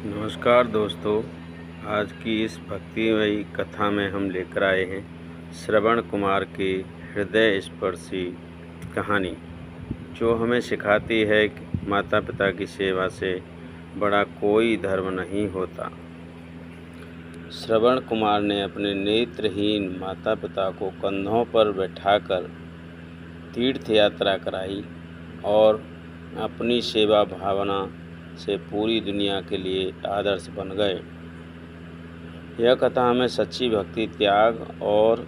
नमस्कार दोस्तों। आज की इस भक्तिमयी कथा में हम लेकर आए हैं श्रवण कुमार की हृदय स्पर्शी कहानी, जो हमें सिखाती है कि माता पिता की सेवा से बड़ा कोई धर्म नहीं होता। श्रवण कुमार ने अपने नेत्रहीन माता पिता को कंधों पर बैठाकर तीर्थ यात्रा कराई और अपनी सेवा भावना से पूरी दुनिया के लिए आदर्श बन गए। यह कथा हमें सच्ची भक्ति, त्याग और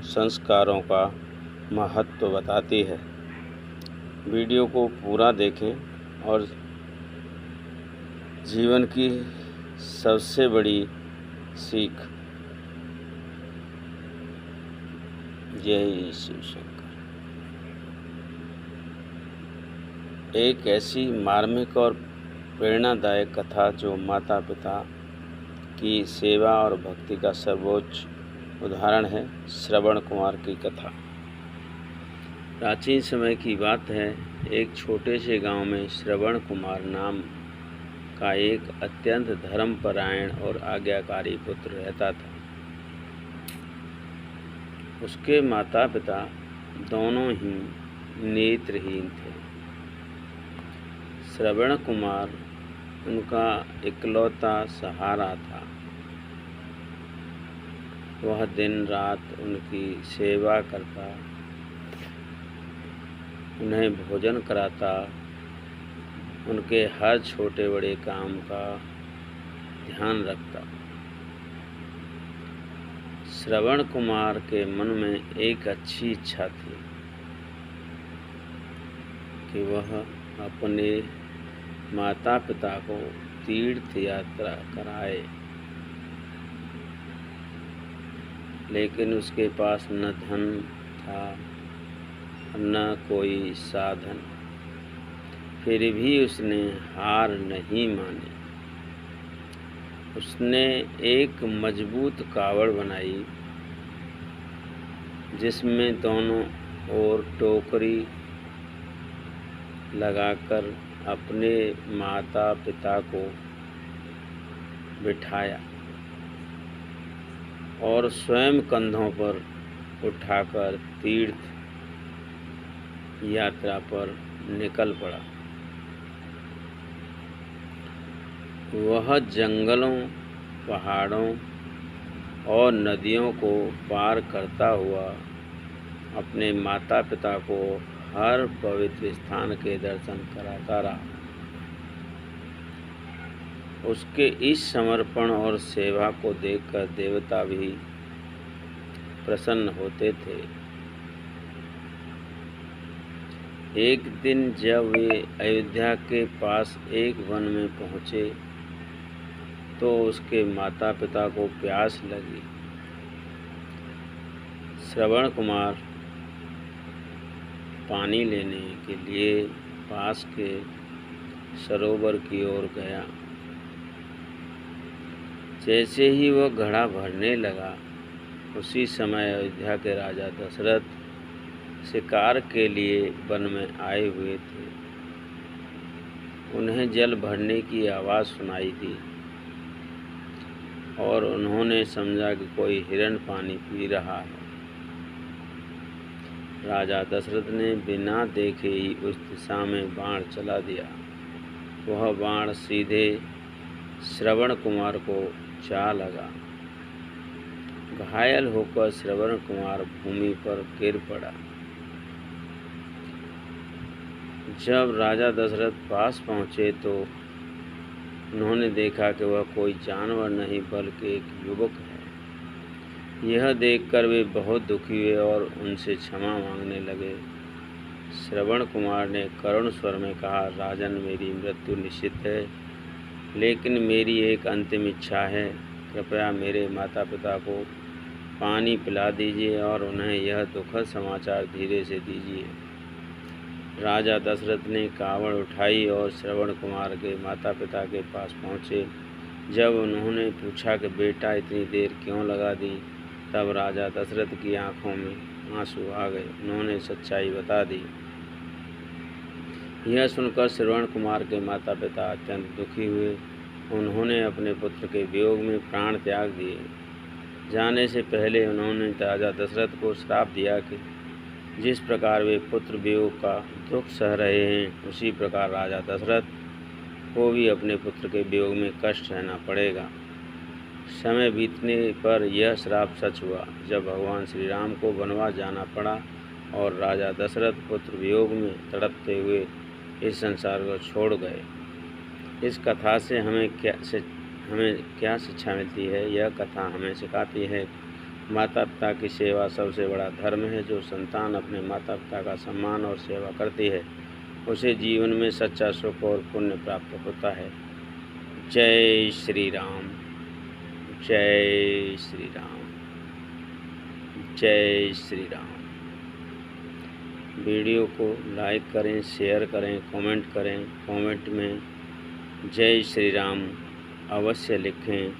संस्कारों का महत्व बताती है। वीडियो को पूरा देखें और जीवन की सबसे बड़ी सीख। जय शिव शंकर। एक ऐसी मार्मिक और प्रेरणादायक कथा जो माता पिता की सेवा और भक्ति का सर्वोच्च उदाहरण है, श्रवण कुमार की कथा। प्राचीन समय की बात है। एक छोटे से गांव में श्रवण कुमार नाम का एक अत्यंत धर्मपरायण और आज्ञाकारी पुत्र रहता था। उसके माता पिता दोनों ही नेत्रहीन थे। श्रवण कुमार उनका इकलौता सहारा था। वह दिन रात उनकी सेवा करता, उन्हें भोजन कराता, उनके हर छोटे बड़े काम का ध्यान रखता। श्रवण कुमार के मन में एक अच्छी इच्छा थी कि वह अपने माता पिता को तीर्थ यात्रा कराए, लेकिन उसके पास न धन था न कोई साधन। फिर भी उसने हार नहीं मानी। उसने एक मजबूत कावड़ बनाई जिसमें दोनों ओर टोकरी लगाकर अपने माता पिता को बिठाया और स्वयं कंधों पर उठाकर तीर्थ यात्रा पर निकल पड़ा। वह जंगलों, पहाड़ों और नदियों को पार करता हुआ अपने माता पिता को हर पवित्र स्थान के दर्शन कराता रहा। उसके इस समर्पण और सेवा को देखकर देवता भी प्रसन्न होते थे। एक दिन जब वे अयोध्या के पास एक वन में पहुँचे तो उसके माता पिता को प्यास लगी। श्रवण कुमार पानी लेने के लिए पास के सरोवर की ओर गया। जैसे ही वह घड़ा भरने लगा, उसी समय अयोध्या के राजा दशरथ शिकार के लिए वन में आए हुए थे। उन्हें जल भरने की आवाज़ सुनाई दी और उन्होंने समझा कि कोई हिरण पानी पी रहा है। राजा दशरथ ने बिना देखे ही उस दिशा में बाण चला दिया। वह बाण सीधे श्रवण कुमार को जा लगा। घायल होकर श्रवण कुमार भूमि पर गिर पड़ा। जब राजा दशरथ पास पहुँचे तो उन्होंने देखा कि वह कोई जानवर नहीं बल्कि एक युवक है। यह देखकर वे बहुत दुखी हुए और उनसे क्षमा मांगने लगे। श्रवण कुमार ने करुण स्वर में कहा, राजन, मेरी मृत्यु निश्चित है, लेकिन मेरी एक अंतिम इच्छा है। कृपया मेरे माता पिता को पानी पिला दीजिए और उन्हें यह दुखद समाचार धीरे से दीजिए। राजा दशरथ ने कावड़ उठाई और श्रवण कुमार के माता पिता के पास पहुँचे। जब उन्होंने पूछा कि बेटा इतनी देर क्यों लगा दी, तब राजा दशरथ की आंखों में आंसू आ गए। उन्होंने सच्चाई बता दी। यह सुनकर श्रवण कुमार के माता पिता अत्यंत दुखी हुए उन्होंने अपने पुत्र के वियोग में प्राण त्याग दिए। जाने से पहले उन्होंने राजा दशरथ को श्राप दिया कि जिस प्रकार वे पुत्र वियोग का दुख सह रहे हैं, उसी प्रकार राजा दशरथ को भी अपने पुत्र के वियोग में कष्ट सहना पड़ेगा। समय बीतने पर यह श्राप सच हुआ, जब भगवान श्री राम को वनवास जाना पड़ा और राजा दशरथ पुत्र वियोग में तड़पते हुए इस संसार को छोड़ गए। इस कथा से हमें क्या शिक्षा मिलती है? यह कथा हमें सिखाती है माता पिता की सेवा सबसे बड़ा धर्म है। जो संतान अपने माता पिता का सम्मान और सेवा करती है, उसे जीवन में सच्चा सुख और पुण्य प्राप्त होता है। जय श्री राम, जय श्री राम, जय श्री राम। वीडियो को लाइक करें, शेयर करें, कमेंट करें। कमेंट में जय श्री राम अवश्य लिखें।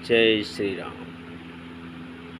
जय श्री राम।